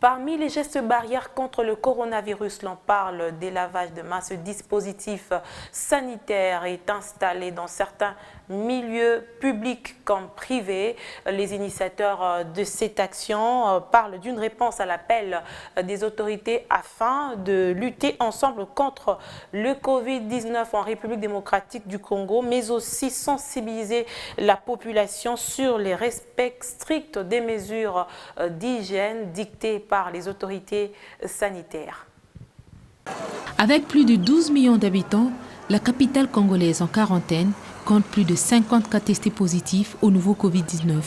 Parmi les gestes barrières contre le coronavirus, l'on parle des lavages de mains. Ce dispositif sanitaire est installé dans certains milieux publics comme privés. Les initiateurs de cette action parlent d'une réponse à l'appel des autorités afin de lutter ensemble contre le Covid-19 en République démocratique du Congo, mais aussi sensibiliser la population sur les respects stricts des mesures d'hygiène dictées par les autorités sanitaires. Avec plus de 12 millions d'habitants, la capitale congolaise en quarantaine compte plus de 50 cas testés positifs au nouveau Covid-19.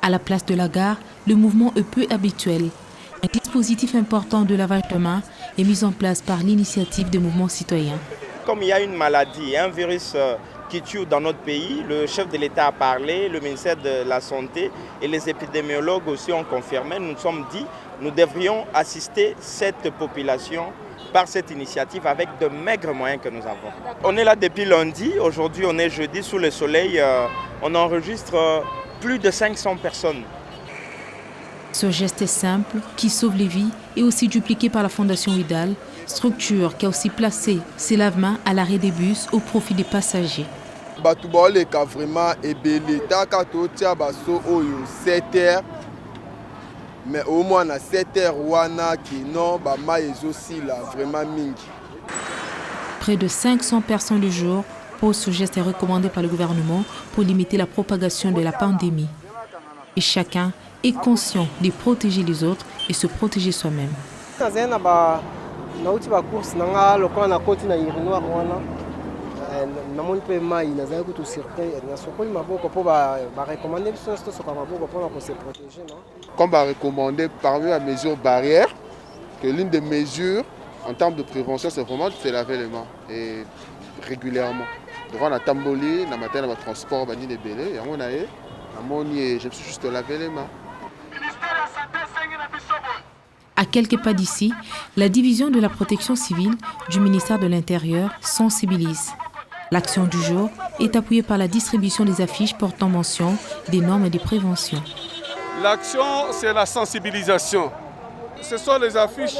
À la place de la gare, le mouvement est peu habituel. Un dispositif important de lavage de mains est mis en place par l'initiative des mouvements citoyens. Comme il y a une maladie, un virus qui tue dans notre pays, le chef de l'État a parlé, le ministère de la Santé et les épidémiologues aussi ont confirmé. Nous nous sommes dit nous devrions assister cette population par cette initiative avec de maigres moyens que nous avons. On est là depuis lundi, aujourd'hui on est jeudi sous le soleil, on enregistre plus de 500 personnes. Ce geste est simple, qui sauve les vies, est aussi dupliqué par la Fondation Widal, structure qui a aussi placé ses lave-mains à l'arrêt des bus au profit des passagers. Vraiment mais au moins à 7 heures, vraiment mingi. Près de 500 personnes le jour posent ce geste recommandé par le gouvernement pour limiter la propagation de la pandémie. Et chacun est conscient de protéger les autres et se protéger soi-même. Comme va recommander parmi les mesures barrières, que l'une des mesures en termes de prévention, c'est vraiment de se laver les mains et régulièrement. Donc on a tamboli, on a matin, on a transport, on a des bélés, on a je me suis juste lavé les mains. À quelques pas d'ici, la division de la protection civile du ministère de l'Intérieur sensibilise. L'action du jour est appuyée par la distribution des affiches portant mention des normes de prévention. L'action, c'est la sensibilisation. Ce sont les affiches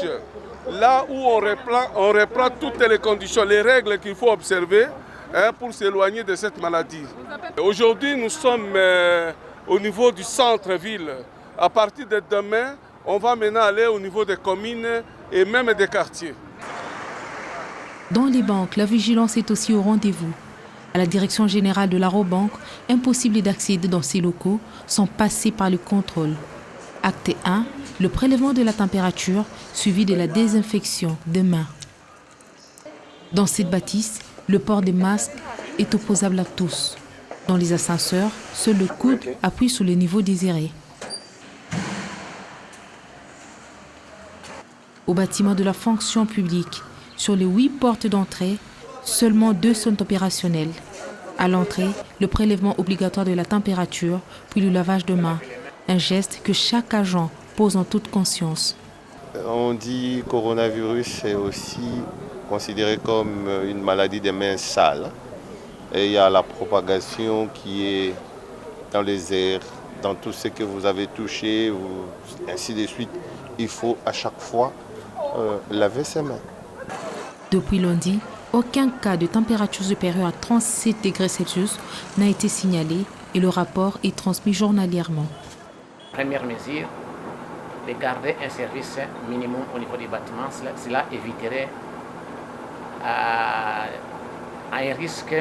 là où on reprend toutes les conditions, les règles qu'il faut observer pour s'éloigner de cette maladie. Aujourd'hui, nous sommes au niveau du centre-ville. À partir de demain, on va maintenant aller au niveau des communes et même des quartiers. Dans les banques, la vigilance est aussi au rendez-vous. À la direction générale de l'Arobanque, impossible d'accéder dans ces locaux sans passer par le contrôle. Acte 1, le prélèvement de la température suivi de la désinfection des mains. Dans cette bâtisse, le port des masques est opposable à tous. Dans les ascenseurs, seul le coude appuie sur le niveau désiré. Au bâtiment de la fonction publique, sur les 8 portes d'entrée, seulement 2 sont opérationnelles. À l'entrée, le prélèvement obligatoire de la température, puis le lavage de mains. Un geste que chaque agent pose en toute conscience. On dit que le coronavirus est aussi considéré comme une maladie des mains sales. Et il y a la propagation qui est dans les airs, dans tout ce que vous avez touché, ainsi de suite. Il faut à chaque fois laver ses mains. Depuis lundi, aucun cas de température supérieure à 37 degrés Celsius n'a été signalé et le rapport est transmis journalièrement. Première mesure, de garder un service minimum au niveau des bâtiments. Cela éviterait un risque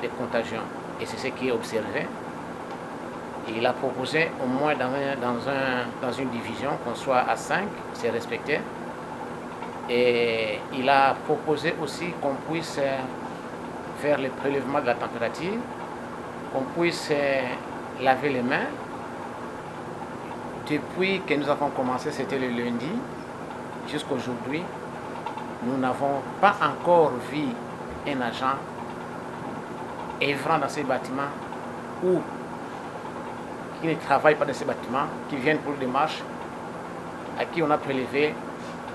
de contagion. Et c'est ce qui est observé. Et il a proposé au moins dans une division qu'on soit à 5, c'est respecté. Et il a proposé aussi qu'on puisse faire le prélèvement de la température, qu'on puisse laver les mains. Depuis que nous avons commencé, c'était le lundi, jusqu'à aujourd'hui, nous n'avons pas encore vu un agent œuvrant dans ces bâtiments ou qui ne travaille pas dans ces bâtiments, qui viennent pour des marches, à qui on a prélevé,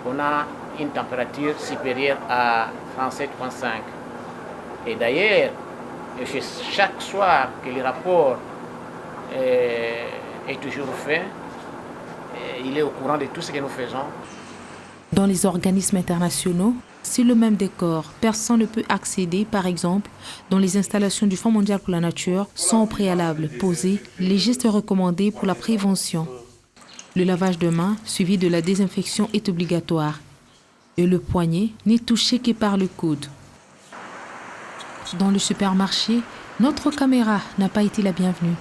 on a une température supérieure à 37,5. Et d'ailleurs, chaque soir que le rapport est toujours fait, il est au courant de tout ce que nous faisons. Dans les organismes internationaux, c'est le même décor. Personne ne peut accéder, par exemple, dans les installations du Fonds mondial pour la nature, sans au préalable poser les gestes recommandés pour la prévention. Le lavage de mains, suivi de la désinfection, est obligatoire. Et le poignet n'est touché que par le coude. Dans le supermarché, notre caméra n'a pas été la bienvenue.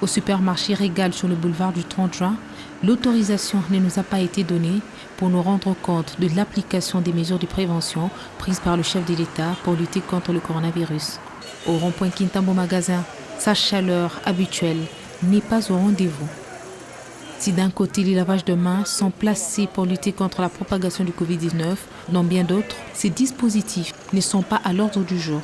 Au supermarché Régal sur le boulevard du 30 juin, l'autorisation ne nous a pas été donnée pour nous rendre compte de l'application des mesures de prévention prises par le chef de l'État pour lutter contre le coronavirus. Au rond-point Kintambo Magasin, sa chaleur habituelle n'est pas au rendez-vous. Si d'un côté les lavages de mains sont placés pour lutter contre la propagation du Covid-19, dans bien d'autres, ces dispositifs ne sont pas à l'ordre du jour.